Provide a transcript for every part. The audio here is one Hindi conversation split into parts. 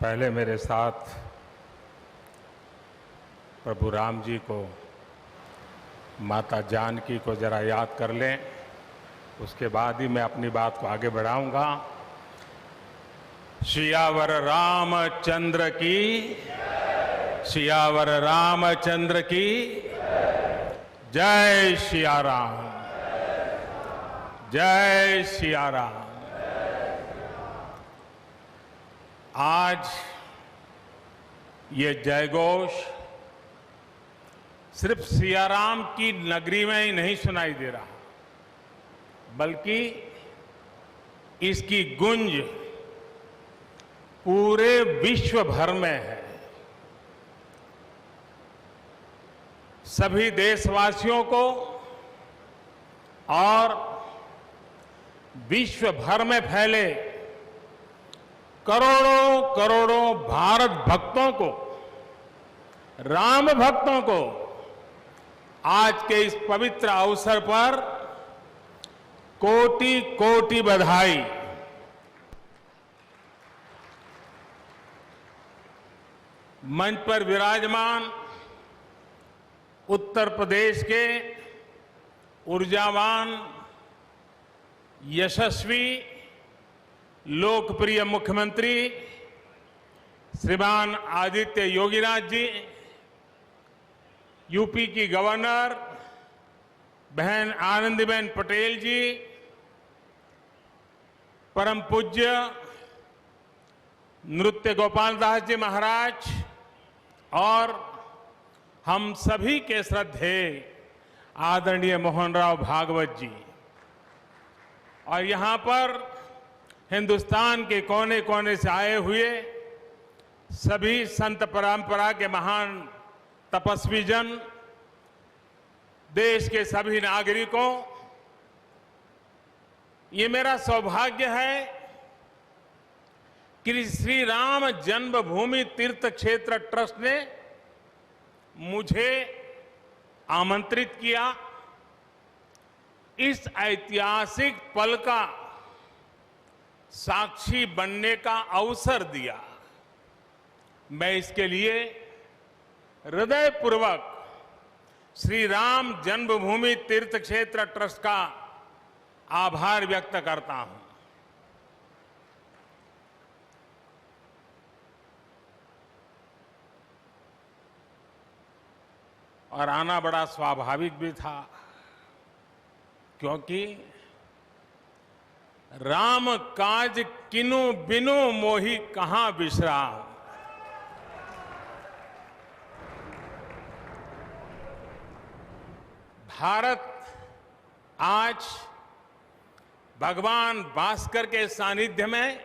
पहले मेरे साथ प्रभु राम जी को, माता जानकी को जरा याद कर लें, उसके बाद ही मैं अपनी बात को आगे बढ़ाऊंगा। सियावर रामचंद्र की, सियावर रामचंद्र की जय सिया राम, जय सिया राम। आज ये जयघोष सिर्फ सियाराम की नगरी में ही नहीं सुनाई दे रहा, बल्कि इसकी गूंज पूरे विश्व भर में है। सभी देशवासियों को और विश्व भर में फैले करोड़ों करोड़ों भारत भक्तों को, राम भक्तों को आज के इस पवित्र अवसर पर कोटि कोटि बधाई। मंच पर विराजमान उत्तर प्रदेश के ऊर्जावान, यशस्वी, लोकप्रिय मुख्यमंत्री श्रीमान आदित्य योगीनाथ जी, यूपी की गवर्नर बहन आनंदीबेन पटेल जी, परम पूज्य नृत्य गोपाल दास जी महाराज और हम सभी के श्रद्धेय आदरणीय मोहनराव भागवत जी, और यहां पर हिंदुस्तान के कोने कोने से आए हुए सभी संत परंपरा के महान तपस्वी जन, देश के सभी नागरिकों, ये मेरा सौभाग्य है कि श्री राम जन्मभूमि तीर्थ क्षेत्र ट्रस्ट ने मुझे आमंत्रित किया, इस ऐतिहासिक पल का साक्षी बनने का अवसर दिया। मैं इसके लिए हृदयपूर्वक श्री राम जन्मभूमि तीर्थ क्षेत्र ट्रस्ट का आभार व्यक्त करता हूं। और आना बड़ा स्वाभाविक भी था, क्योंकि राम काज किनु बिनु मोहि कहां बिसराम। भारत आज भगवान भास्कर के सानिध्य में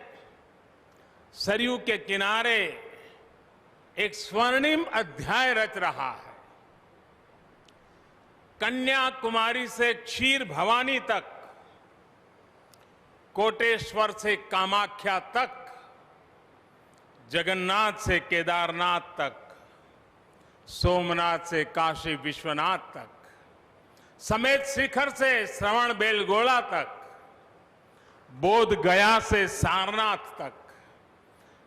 सरयू के किनारे एक स्वर्णिम अध्याय रच रहा है। कन्याकुमारी से क्षीर भवानी तक, कोटेश्वर से कामाख्या तक, जगन्नाथ से केदारनाथ तक, सोमनाथ से काशी विश्वनाथ तक, समेत शिखर से श्रवण बेलगोला तक, बोध गया से सारनाथ तक,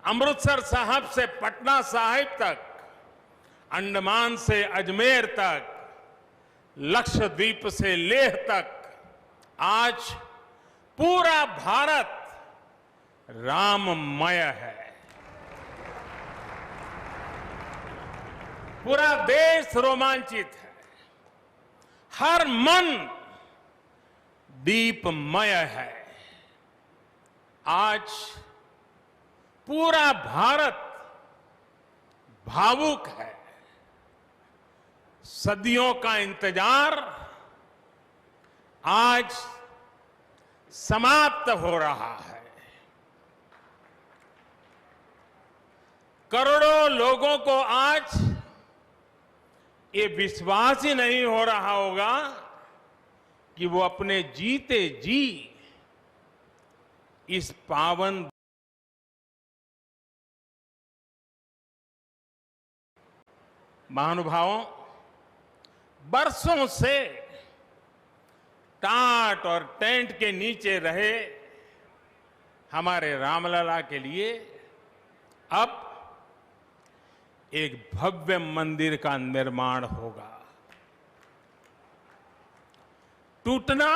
अमृतसर साहब से पटना साहिब तक, अंडमान से अजमेर तक, लक्षद्वीप से लेह तक, आज पूरा भारत राममय है। पूरा देश रोमांचित है, हर मन दीपमय है। आज पूरा भारत भावुक है। सदियों का इंतजार आज समाप्त हो रहा है। करोड़ों लोगों को आज ये विश्वास ही नहीं हो रहा होगा कि वो अपने जीते जी इस पावन महानुभावों, बरसों से टाट और टेंट के नीचे रहे हमारे रामलला के लिए अब एक भव्य मंदिर का निर्माण होगा। टूटना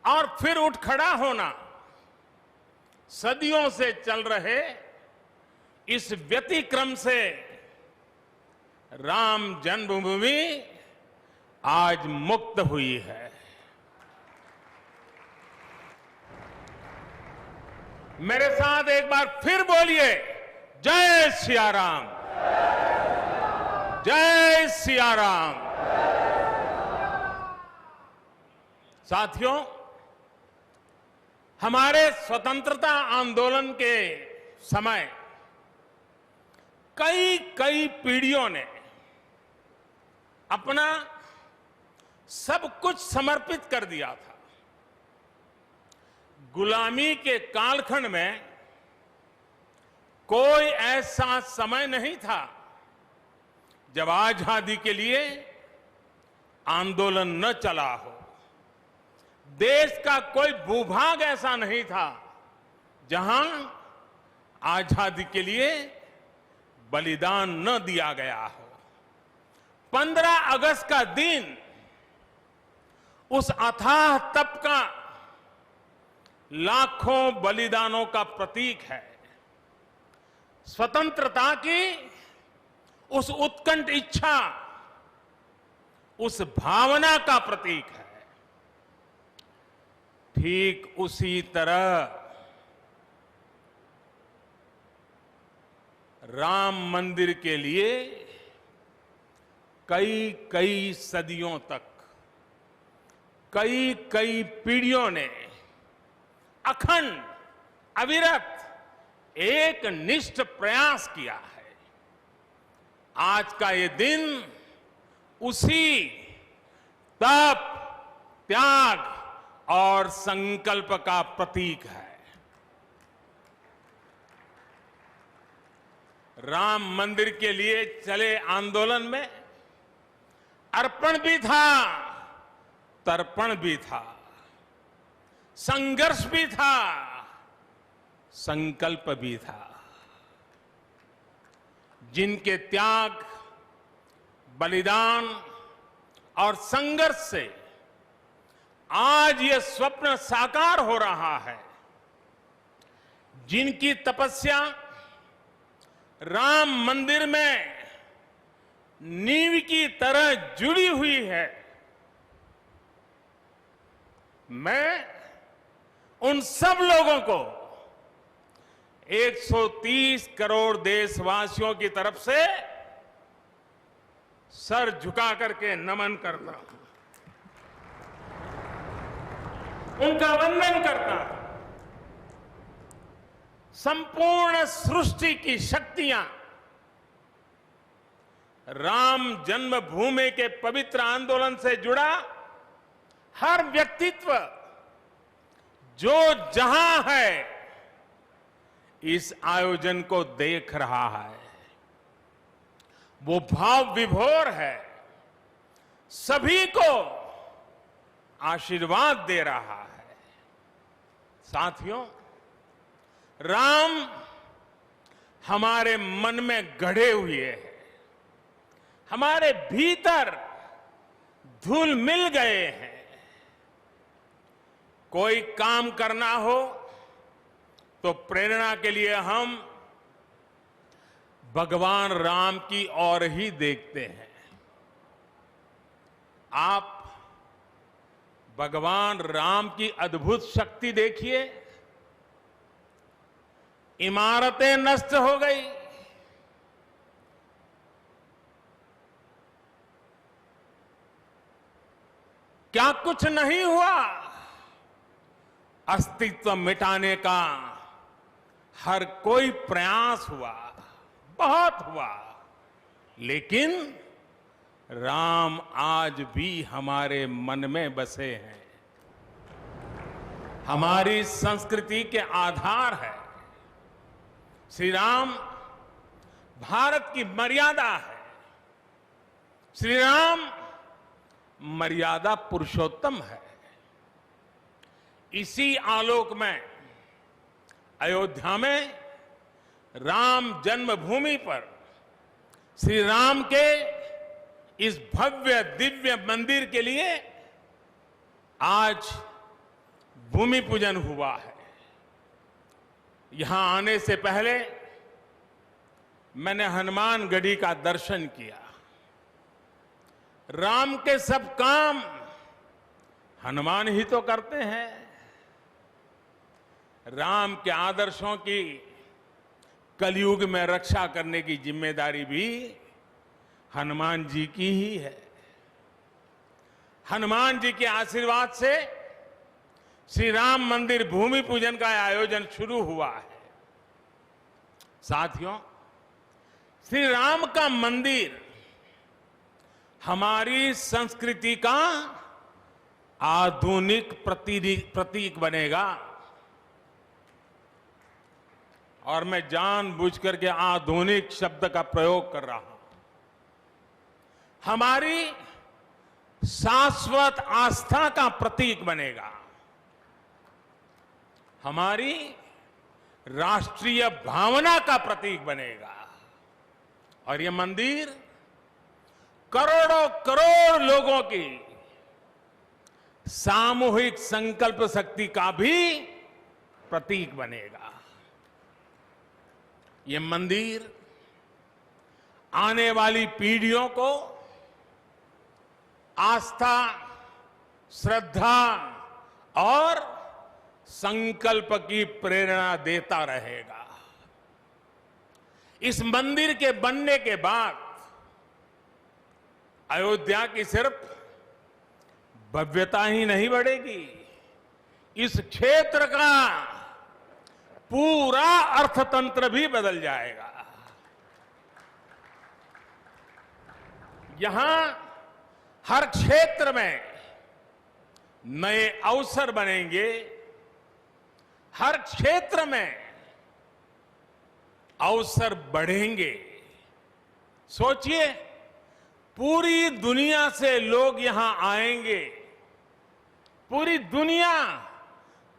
और फिर उठ खड़ा होना सदियों से चल रहे इस व्यतिक्रम से राम जन्मभूमि आज मुक्त हुई है। मेरे साथ एक बार फिर बोलिए, जय सिया राम, जय सिया राम। साथियों, हमारे स्वतंत्रता आंदोलन के समय कई पीढ़ियों ने अपना सब कुछ समर्पित कर दिया था। गुलामी के कालखंड में कोई ऐसा समय नहीं था जब आजादी के लिए आंदोलन न चला हो। देश का कोई भूभाग ऐसा नहीं था जहां आजादी के लिए बलिदान न दिया गया हो। 15 अगस्त का दिन उस अथाह तप का लाखों बलिदानों का प्रतीक है। स्वतंत्रता की उस उत्कंठ इच्छा, उस भावना का प्रतीक है। ठीक उसी तरह राम मंदिर के लिए कई सदियों तक कई पीढ़ियों ने अखंड अविरत एक निष्ठ प्रयास किया है। आज का ये दिन उसी तप, त्याग और संकल्प का प्रतीक है। राम मंदिर के लिए चले आंदोलन में अर्पण भी था, तर्पण भी था, संघर्ष भी था, संकल्प भी था। जिनके त्याग, बलिदान और संघर्ष से आज ये स्वप्न साकार हो रहा है, जिनकी तपस्या राम मंदिर में नींव की तरह जुड़ी हुई है, मैं उन सब लोगों को 130 करोड़ देशवासियों की तरफ से सर झुका करके नमन करता हूं, उनका वंदन करता हूं। संपूर्ण सृष्टि की शक्तियां राम जन्मभूमि के पवित्र आंदोलन से जुड़ा हर व्यक्तित्व जो जहां है इस आयोजन को देख रहा है, वो भाव विभोर है, सभी को आशीर्वाद दे रहा है। साथियों, राम हमारे मन में गढ़े हुए हैं, हमारे भीतर धुल मिल गए हैं। कोई काम करना हो तो प्रेरणा के लिए हम भगवान राम की ओर ही देखते हैं। आप भगवान राम की अद्भुत शक्ति देखिए। इमारतें नष्ट हो गई, क्या कुछ नहीं हुआ? अस्तित्व मिटाने का हर कोई प्रयास हुआ, बहुत हुआ, लेकिन राम आज भी हमारे मन में बसे हैं, हमारी संस्कृति के आधार है। श्री राम भारत की मर्यादा है। श्री राम मर्यादा पुरुषोत्तम है। इसी आलोक में अयोध्या में राम जन्मभूमि पर श्री राम के इस भव्य दिव्य मंदिर के लिए आज भूमि पूजन हुआ है। यहां आने से पहले मैंने हनुमान गढ़ी का दर्शन किया। राम के सब काम हनुमान ही तो करते हैं। राम के आदर्शों की कलयुग में रक्षा करने की जिम्मेदारी भी हनुमान जी की ही है। हनुमान जी के आशीर्वाद से श्री राम मंदिर भूमि पूजन का आयोजन शुरू हुआ है। साथियों, श्री राम का मंदिर हमारी संस्कृति का आधुनिक प्रतीक बनेगा। और मैं जानबूझकर के आधुनिक शब्द का प्रयोग कर रहा हूं। हमारी शाश्वत आस्था का प्रतीक बनेगा। हमारी राष्ट्रीय भावना का प्रतीक बनेगा। और यह मंदिर करोड़ों करोड़ लोगों की सामूहिक संकल्प शक्ति का भी प्रतीक बनेगा। यह मंदिर आने वाली पीढ़ियों को आस्था, श्रद्धा और संकल्प की प्रेरणा देता रहेगा। इस मंदिर के बनने के बाद अयोध्या की सिर्फ भव्यता ही नहीं बढ़ेगी, इस क्षेत्र का पूरा अर्थतंत्र भी बदल जाएगा। यहां हर क्षेत्र में नए अवसर बनेंगे। हर क्षेत्र में अवसर बढ़ेंगे। सोचिए, पूरी दुनिया से लोग यहां आएंगे। पूरी दुनिया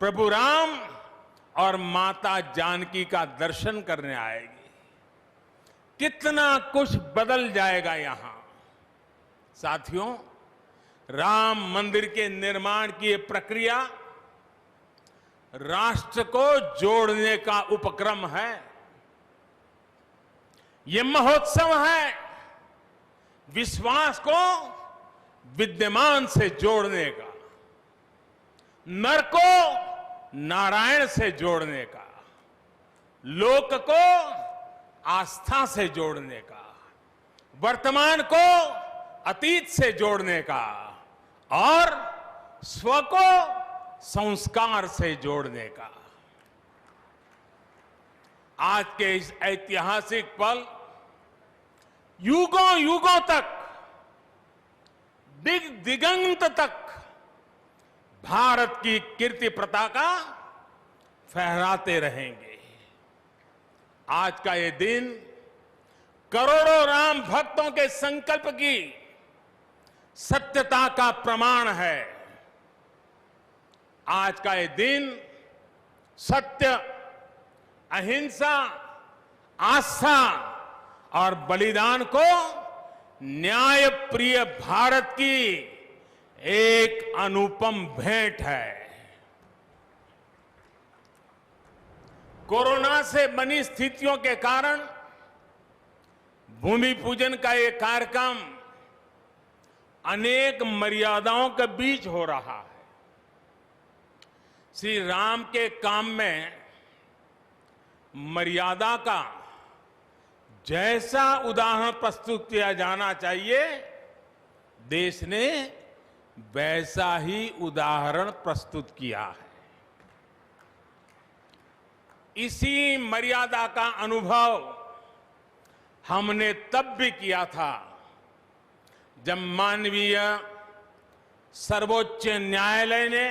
प्रभु राम और माता जानकी का दर्शन करने आएगी। कितना कुछ बदल जाएगा यहां। साथियों, राम मंदिर के निर्माण की ये प्रक्रिया राष्ट्र को जोड़ने का उपक्रम है। ये महोत्सव है विश्वास को विद्यमान से जोड़ने का, नर को नारायण से जोड़ने का, लोक को आस्था से जोड़ने का, वर्तमान को अतीत से जोड़ने का और स्व को संस्कार से जोड़ने का। आज के इस ऐतिहासिक पल युगों युगों तक, दिगंत तक भारत की कीर्ति पताका फहराते रहेंगे। आज का ये दिन करोड़ों राम भक्तों के संकल्प की सत्यता का प्रमाण है। आज का ये दिन सत्य, अहिंसा, आस्था और बलिदान को न्याय प्रिय भारत की एक अनुपम भेंट है। कोरोना से बनी स्थितियों के कारण भूमि पूजन का ये कार्यक्रम अनेक मर्यादाओं के बीच हो रहा है। श्री राम के काम में मर्यादा का जैसा उदाहरण प्रस्तुत किया जाना चाहिए, देश ने वैसा ही उदाहरण प्रस्तुत किया है। इसी मर्यादा का अनुभव हमने तब भी किया था जब मानवीय सर्वोच्च न्यायालय ने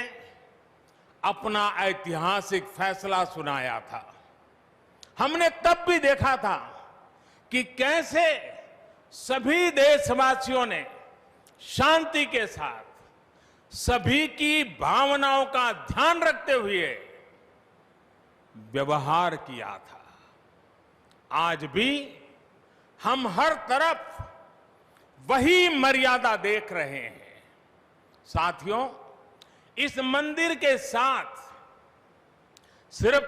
अपना ऐतिहासिक फैसला सुनाया था। हमने तब भी देखा था कि कैसे सभी देशवासियों ने शांति के साथ सभी की भावनाओं का ध्यान रखते हुए व्यवहार किया था। आज भी हम हर तरफ वही मर्यादा देख रहे हैं। साथियों, इस मंदिर के साथ सिर्फ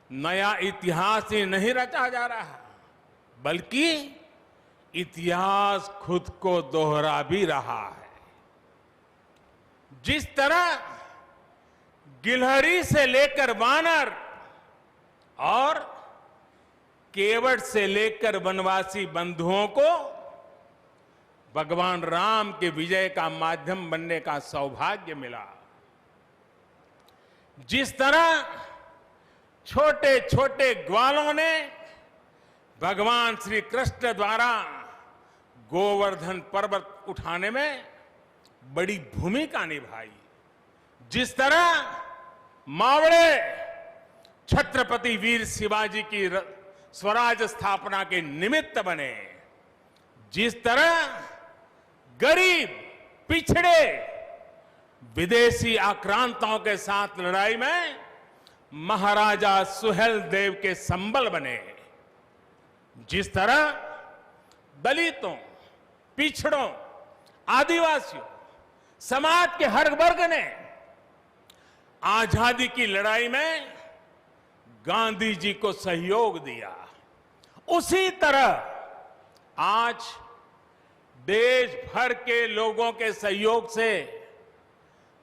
नया इतिहास ही नहीं रचा जा रहा, बल्कि इतिहास खुद को दोहरा भी रहा है। जिस तरह गिलहरी से लेकर वानर और केवट से लेकर वनवासी बंधुओं को भगवान राम के विजय का माध्यम बनने का सौभाग्य मिला, जिस तरह छोटे छोटे ग्वालों ने भगवान श्री कृष्ण द्वारा गोवर्धन पर्वत उठाने में बड़ी भूमिका निभाई, जिस तरह मावड़े छत्रपति वीर शिवाजी की स्वराज स्थापना के निमित्त बने, जिस तरह गरीब पिछड़े विदेशी आक्रांताओं के साथ लड़ाई में महाराजा सुहेल देव के संबल बने, जिस तरह दलितों, पिछड़ों, आदिवासियों, समाज के हर वर्ग ने आजादी की लड़ाई में गांधी जी को सहयोग दिया, उसी तरह आज देश भर के लोगों के सहयोग से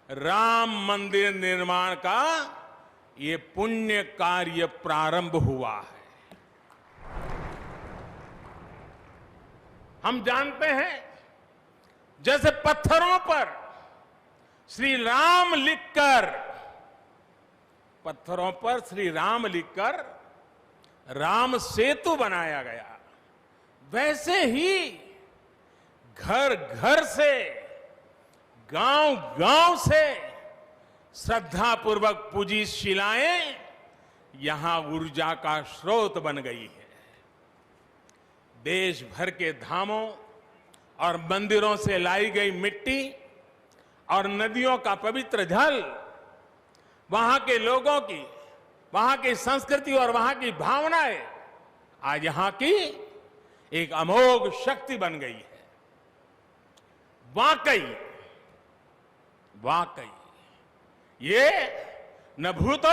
राम मंदिर निर्माण का ये पुण्य कार्य प्रारंभ हुआ है। हम जानते हैं, जैसे पत्थरों पर श्री राम लिखकर राम सेतु बनाया गया, वैसे ही घर घर से, गांव गांव से श्रद्धापूर्वक पूजी शिलाएं यहां ऊर्जा का स्रोत बन गई है। देश भर के धामों और मंदिरों से लाई गई मिट्टी और नदियों का पवित्र जल वहां के लोगों की, वहां की संस्कृति और वहां की भावनाएं आज यहां की एक अमोघ शक्ति बन गई है। वाकई ये न भूतो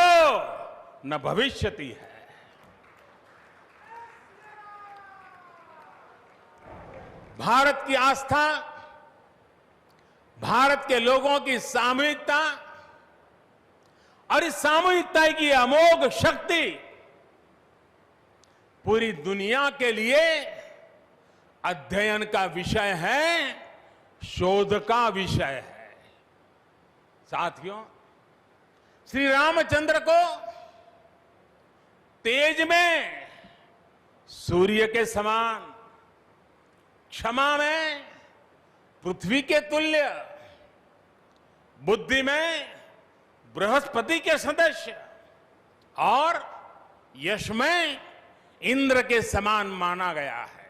न भविष्यति है। भारत की आस्था, भारत के लोगों की सामूहिकता और इस सामूहिकता की अमोघ शक्ति पूरी दुनिया के लिए अध्ययन का विषय है, शोध का विषय है। साथियों, श्री रामचंद्र को तेज में सूर्य के समान, क्षमा में पृथ्वी के तुल्य, बुद्धि में बृहस्पति के सदस्य और यश में इंद्र के समान माना गया है।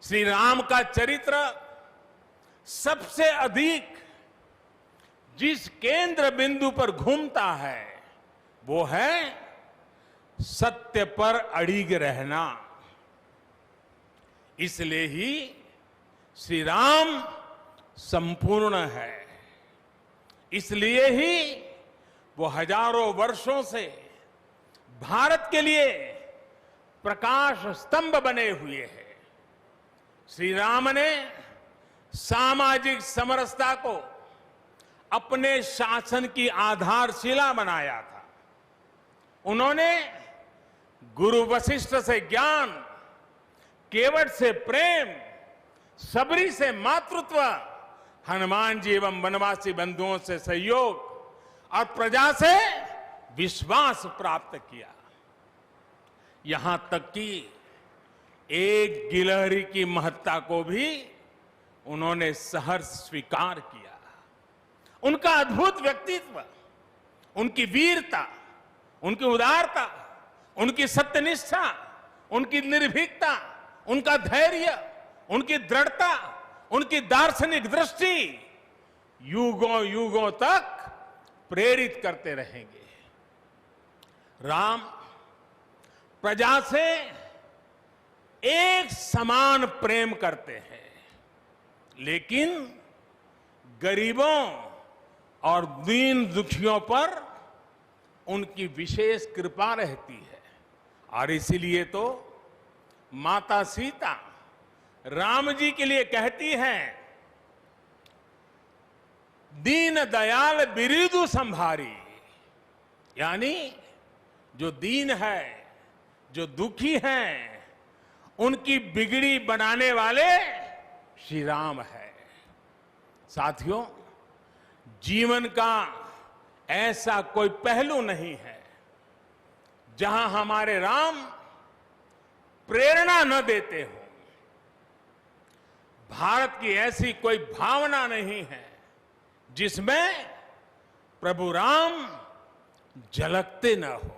श्री राम का चरित्र सबसे अधिक जिस केंद्र बिंदु पर घूमता है वो है सत्य पर अड़िग रहना। इसलिए ही श्री राम संपूर्ण है, इसलिए ही वो हजारों वर्षों से भारत के लिए प्रकाश स्तंभ बने हुए हैं। श्री राम ने सामाजिक समरसता को अपने शासन की आधारशिला बनाया था। उन्होंने गुरु वशिष्ठ से ज्ञान, केवट से प्रेम, सबरी से मातृत्व, हनुमान जी एवं वनवासी बंधुओं से सहयोग और प्रजा से विश्वास प्राप्त किया। यहां तक कि एक गिलहरी की महत्ता को भी उन्होंने सहर्ष स्वीकार किया। उनका अद्भुत व्यक्तित्व, उनकी वीरता, उनकी उदारता, उनकी सत्यनिष्ठा, उनकी निर्भीकता, उनका धैर्य, उनकी दृढ़ता, उनकी दार्शनिक दृष्टि युगों युगों तक प्रेरित करते रहेंगे। राम प्रजा से एक समान प्रेम करते हैं, लेकिन गरीबों और दीन दुखियों पर उनकी विशेष कृपा रहती है। और इसीलिए तो माता सीता राम जी के लिए कहती हैं, दीन दयाल बिरिदु संभारी, यानी जो दीन है, जो दुखी हैं, उनकी बिगड़ी बनाने वाले श्री राम है। साथियों, जीवन का ऐसा कोई पहलू नहीं है जहां हमारे राम प्रेरणा न देते हो। भारत की ऐसी कोई भावना नहीं है जिसमें प्रभु राम झलकते न हो।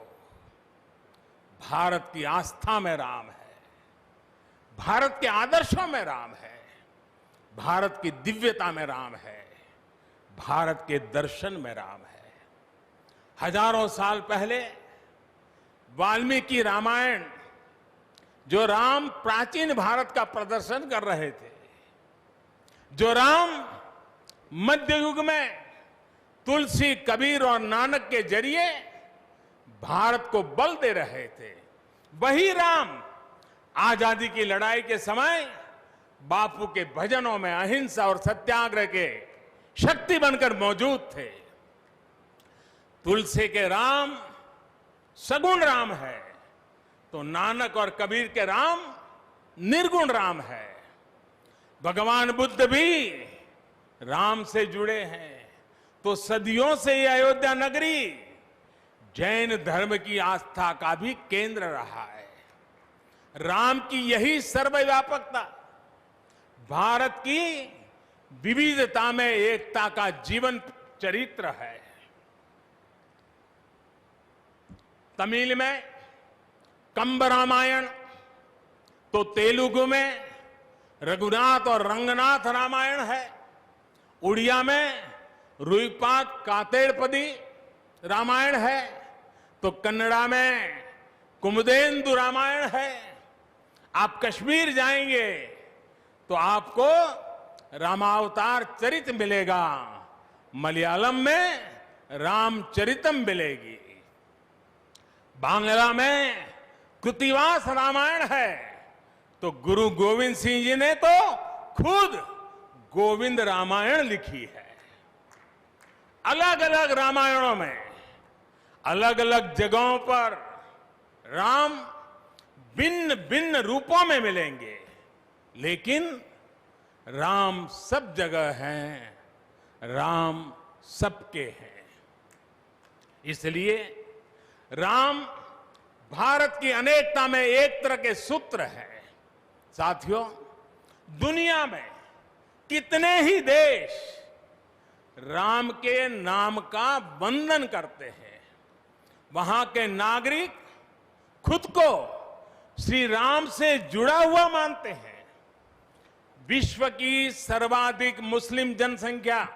भारत की आस्था में राम है, भारत के आदर्शों में राम है, भारत की दिव्यता में राम है, भारत के दर्शन में राम है। हजारों साल पहले वाल्मीकि रामायण, जो राम प्राचीन भारत का प्रदर्शन कर रहे थे, जो राम मध्य युग में तुलसी, कबीर और नानक के जरिए भारत को बल दे रहे थे, वही राम आजादी की लड़ाई के समय बापू के भजनों में अहिंसा और सत्याग्रह के शक्ति बनकर मौजूद थे। तुलसी के राम सगुण राम है, तो नानक और कबीर के राम निर्गुण राम है। भगवान बुद्ध भी राम से जुड़े हैं, तो सदियों से ये अयोध्या नगरी जैन धर्म की आस्था का भी केंद्र रहा है। राम की यही सर्वव्यापकता भारत की विविधता में एकता का जीवन चरित्र है। तमिल में कंब रामायण, तो तेलुगु में रघुनाथ और रंगनाथ रामायण है। उड़िया में रुईपात कातेड़पदी रामायण है, तो कन्नड़ा में कुमुदेंदु रामायण है। आप कश्मीर जाएंगे तो आपको रामावतार चरित मिलेगा, मलयालम में रामचरितम मिलेगी, बांग्ला में कृतिवास रामायण है, तो गुरु गोविंद सिंह जी ने तो खुद गोविंद रामायण लिखी है। अलग अलग रामायणों में अलग अलग जगहों पर राम भिन्न भिन्न रूपों में मिलेंगे, लेकिन राम सब जगह हैं, राम सबके हैं। इसलिए राम भारत की अनेकता में एक तरह के सूत्र है। साथियों, दुनिया में कितने ही देश राम के नाम का वंदन करते हैं, वहां के नागरिक खुद को श्री राम से जुड़ा हुआ मानते हैं। विश्व की सर्वाधिक मुस्लिम जनसंख्या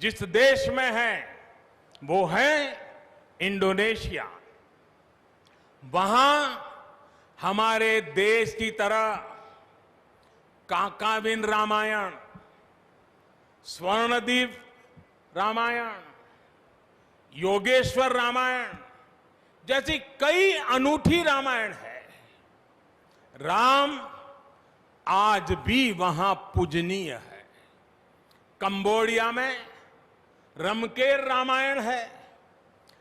जिस देश में है वो है इंडोनेशिया। वहां हमारे देश की तरह काकाविन रामायण, स्वर्णदीप रामायण, योगेश्वर रामायण जैसी कई अनूठी रामायण है। राम आज भी वहां पूजनीय है। कंबोडिया में रमकेर रामायण है,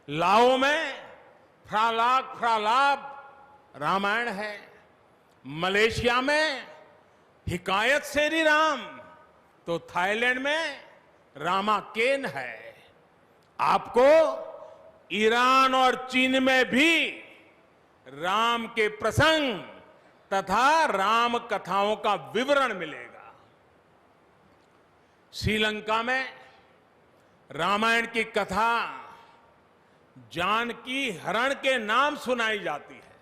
लाओ में फ्रालाब रामायण है, मलेशिया में हिकायत शेरी राम, तो थाईलैंड में रामाकेन है। आपको ईरान और चीन में भी राम के प्रसंग तथा राम कथाओं का विवरण मिलेगा। श्रीलंका में रामायण की कथा जानकी हरण के नाम सुनाई जाती है,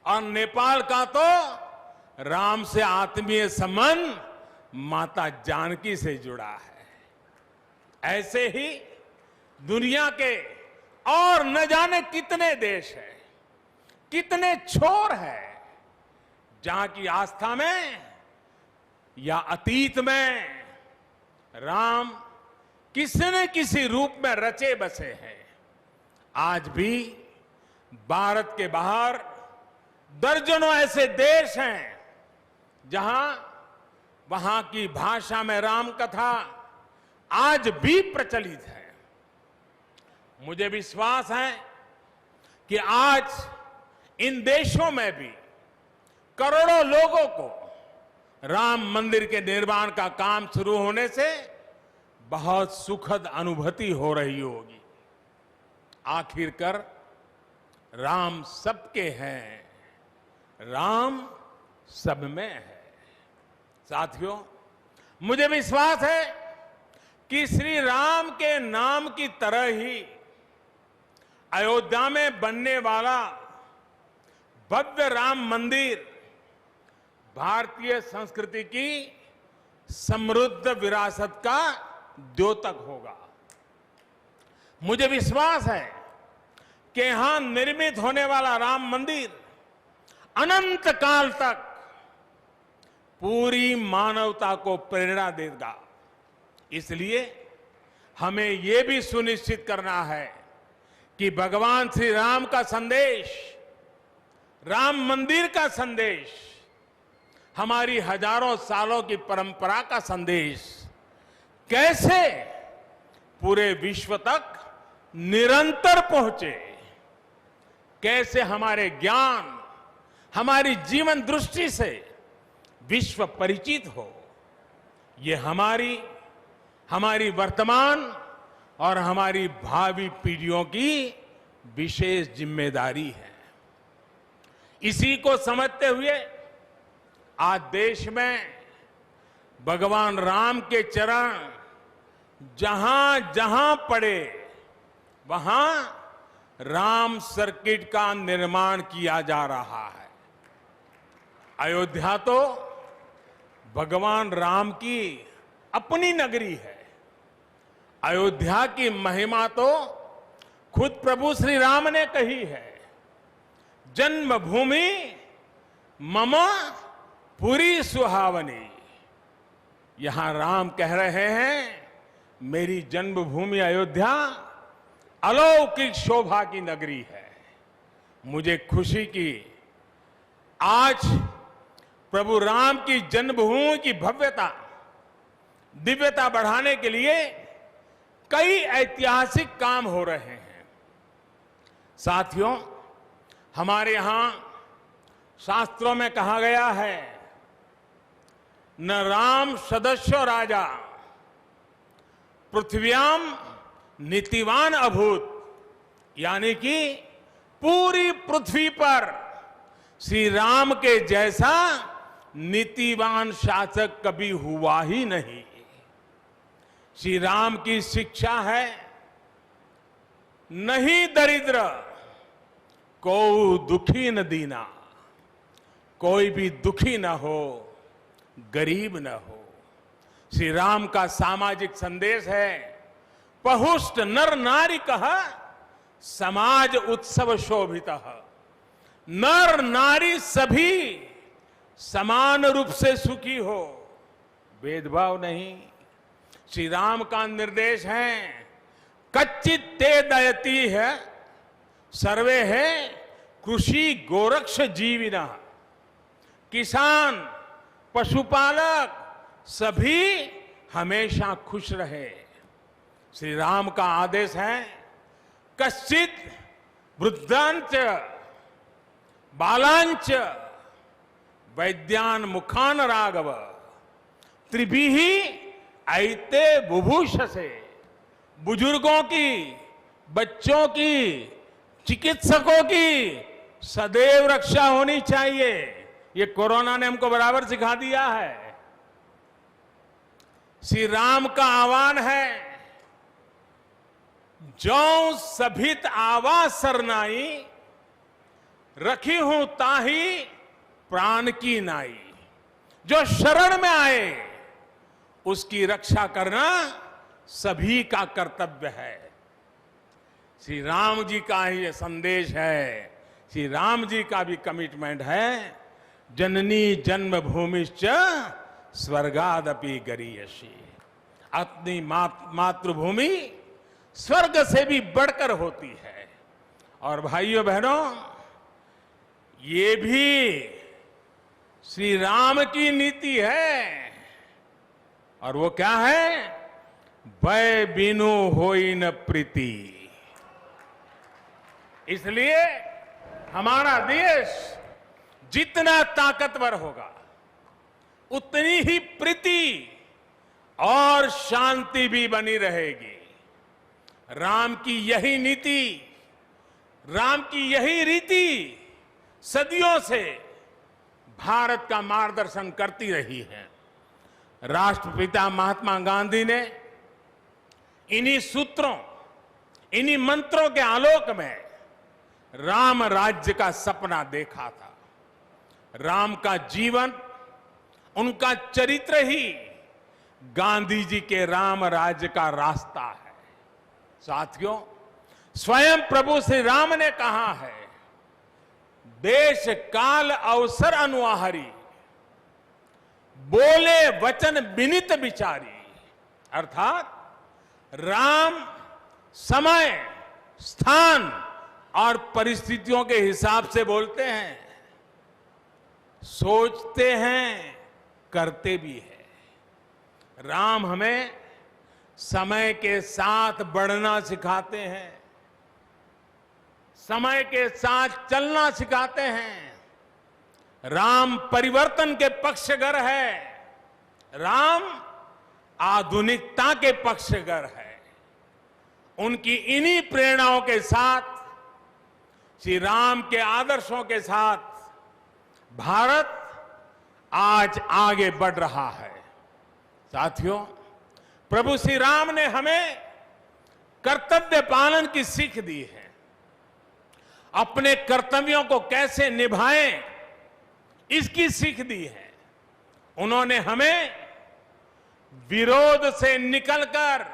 और नेपाल का तो राम से आत्मीय संबंध माता जानकी से जुड़ा है। ऐसे ही दुनिया के और न जाने कितने देश हैं, कितने छोर हैं जहां की आस्था में या अतीत में राम किसी न किसी रूप में रचे बसे हैं। आज भी भारत के बाहर दर्जनों ऐसे देश हैं जहां वहां की भाषा में राम कथा आज भी प्रचलित है। मुझे विश्वास है कि आज इन देशों में भी करोड़ों लोगों को राम मंदिर के निर्माण का काम शुरू होने से बहुत सुखद अनुभूति हो रही होगी। आखिरकार राम सबके हैं, राम सब में है। साथियों, मुझे विश्वास है कि श्री राम के नाम की तरह ही अयोध्या में बनने वाला भव्य राम मंदिर भारतीय संस्कृति की समृद्ध विरासत का द्योतक होगा। मुझे विश्वास है कि यहां निर्मित होने वाला राम मंदिर अनंत काल तक पूरी मानवता को प्रेरणा देगा। इसलिए हमें यह भी सुनिश्चित करना है कि भगवान श्री राम का संदेश, राम मंदिर का संदेश, हमारी हजारों सालों की परंपरा का संदेश कैसे पूरे विश्व तक निरंतर पहुंचे, कैसे हमारे ज्ञान, हमारी जीवन दृष्टि से विश्व परिचित हो, ये हमारी वर्तमान और हमारी भावी पीढ़ियों की विशेष जिम्मेदारी है। इसी को समझते हुए आज देश में भगवान राम के चरण जहां जहां पड़े वहां राम सर्किट का निर्माण किया जा रहा है। अयोध्या तो भगवान राम की अपनी नगरी है। अयोध्या की महिमा तो खुद प्रभु श्री राम ने कही है, जन्मभूमि मम पुरी सुहावनी। यहां राम कह रहे हैं, मेरी जन्मभूमि अयोध्या अलौकिक शोभा की नगरी है। मुझे खुशी की आज प्रभु राम की जन्मभूमि की भव्यता, दिव्यता बढ़ाने के लिए कई ऐतिहासिक काम हो रहे हैं। साथियों, हमारे यहां शास्त्रों में कहा गया है, न राम सदस्यो राजा पृथ्व्याम नीतिवान अभूत। यानी कि पूरी पृथ्वी पर श्री राम के जैसा नीतिवान शासक कभी हुआ ही नहीं। श्री राम की शिक्षा है, नहीं दरिद्र को दुखी न दीना, कोई भी दुखी न हो, गरीब न हो। श्री राम का सामाजिक संदेश है, पहुष्ट नर नारी कह समाज उत्सव शोभित। नर नारी सभी समान रूप से सुखी हो, भेदभाव नहीं। श्री राम का निर्देश है, कच्चित ते दयती है सर्वे है कृषि गोरक्ष जीविना। किसान, पशुपालक सभी हमेशा खुश रहे। श्री राम का आदेश है, कश्चित वृद्धांच बालांच वैद्यान मुखान राघव त्रिभिः ऐते बुभूष से। बुजुर्गों की, बच्चों की, चिकित्सकों की सदैव रक्षा होनी चाहिए। ये कोरोना ने हमको बराबर सिखा दिया है। श्री राम का आह्वान है, जो सभित आवा सरनाई रखी हूं ताही प्राण की नाई। जो शरण में आए उसकी रक्षा करना सभी का कर्तव्य है। श्री राम जी का ही ये संदेश है, श्री राम जी का भी कमिटमेंट है, जननी जन्मभूमिश्च स्वर्गादपि गरीयसी। अपनी मातृभूमि स्वर्ग से भी बढ़कर होती है। और भाइयों बहनों, ये भी श्री राम की नीति है। और वो क्या है? भय बिनु होई न प्रीति। इसलिए हमारा देश जितना ताकतवर होगा, उतनी ही प्रीति और शांति भी बनी रहेगी। राम की यही नीति, राम की यही रीति सदियों से भारत का मार्गदर्शन करती रही है। राष्ट्रपिता महात्मा गांधी ने इन्हीं सूत्रों, इन्हीं मंत्रों के आलोक में राम राज्य का सपना देखा था। राम का जीवन, उनका चरित्र ही गांधी जी के राम राज्य का रास्ता है। साथियों, स्वयं प्रभु श्री राम ने कहा है, देश काल अवसर अनुआहारी, बोले वचन विनित विचारी। अर्थात राम समय, स्थान और परिस्थितियों के हिसाब से बोलते हैं, सोचते हैं, करते भी हैं। राम हमें समय के साथ बढ़ना सिखाते हैं, समय के साथ चलना सिखाते हैं। राम परिवर्तन के पक्षगर है, राम आधुनिकता के पक्षगर है। उनकी इन्हीं प्रेरणाओं के साथ, श्री राम के आदर्शों के साथ भारत आज आगे बढ़ रहा है। साथियों, प्रभु श्री राम ने हमें कर्तव्य पालन की सीख दी है। अपने कर्तव्यों को कैसे निभाएं, इसकी सीख दी है। उन्होंने हमें विरोध से निकलकर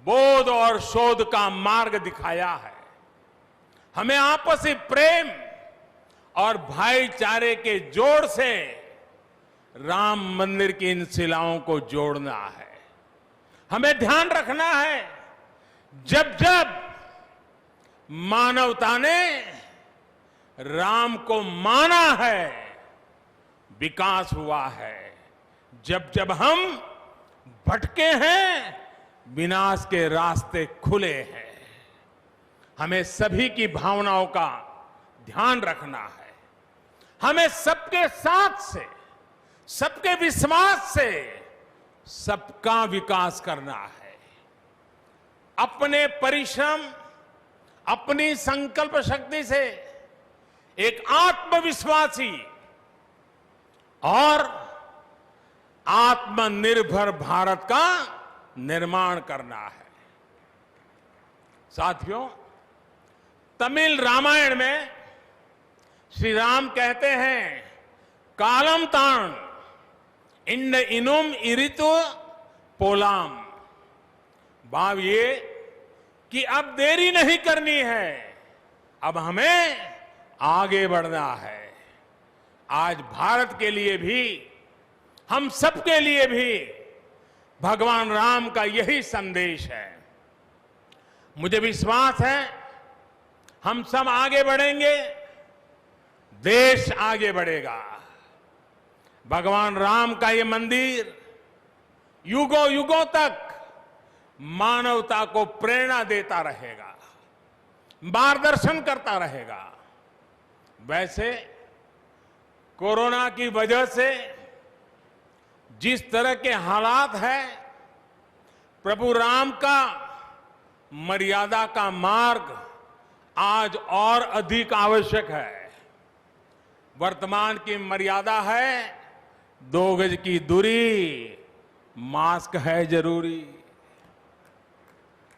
बोध और शोध का मार्ग दिखाया है। हमें आपसी प्रेम और भाईचारे के जोड़ से राम मंदिर की इन शिलाओं को जोड़ना है। हमें ध्यान रखना है, जब जब मानवता ने राम को माना है, विकास हुआ है। जब जब हम भटके हैं, विनाश के रास्ते खुले हैं। हमें सभी की भावनाओं का ध्यान रखना है। हमें सबके साथ से, सबके विश्वास से सबका विकास करना है। अपने परिश्रम, अपनी संकल्प शक्ति से एक आत्मविश्वासी और आत्मनिर्भर भारत का निर्माण करना है। साथियों, तमिल रामायण में श्री राम कहते हैं, कालम तान इंड इनुम इरितु पोलाम। भाव ये कि अब देरी नहीं करनी है, अब हमें आगे बढ़ना है। आज भारत के लिए भी, हम सबके लिए भी भगवान राम का यही संदेश है। मुझे विश्वास है, हम सब आगे बढ़ेंगे, देश आगे बढ़ेगा। भगवान राम का ये मंदिर युगों युगों तक मानवता को प्रेरणा देता रहेगा, मार्गदर्शन करता रहेगा। वैसे कोरोना की वजह से जिस तरह के हालात हैं, प्रभु राम का मर्यादा का मार्ग आज और अधिक आवश्यक है। वर्तमान की मर्यादा है 2 गज की दूरी, मास्क है जरूरी।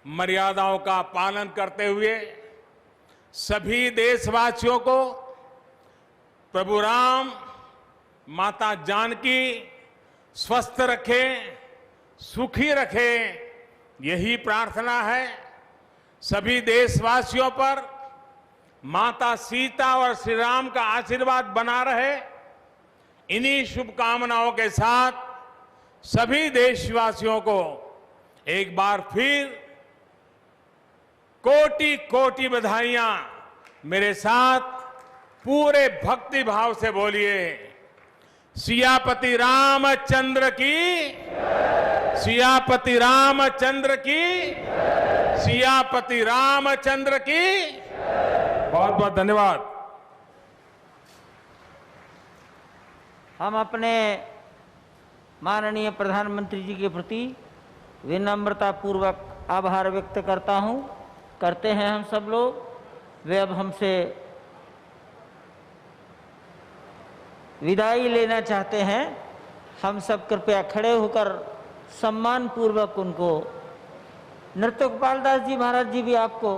मर्यादाओं का पालन करते हुए सभी देशवासियों को प्रभु राम, माता जानकी स्वस्थ रखें, सुखी रखें, यही प्रार्थना है। सभी देशवासियों पर माता सीता और श्री राम का आशीर्वाद बना रहे, इन्हीं शुभकामनाओं के साथ सभी देशवासियों को एक बार फिर कोटि कोटि बधाइयां। मेरे साथ पूरे भक्ति भाव से बोलिए, सियापति रामचंद्र की, सियापति रामचंद्र की, सियापति रामचंद्र की। बहुत बहुत धन्यवाद। हम अपने माननीय प्रधानमंत्री जी के प्रति विनम्रता पूर्वक आभार व्यक्त करते हैं हम सब लोग। वे अब हमसे विदाई लेना चाहते हैं। हम सब कृपया खड़े होकर सम्मान पूर्वक उनको, नृत्य गोपाल दास जी महाराज जी भी आपको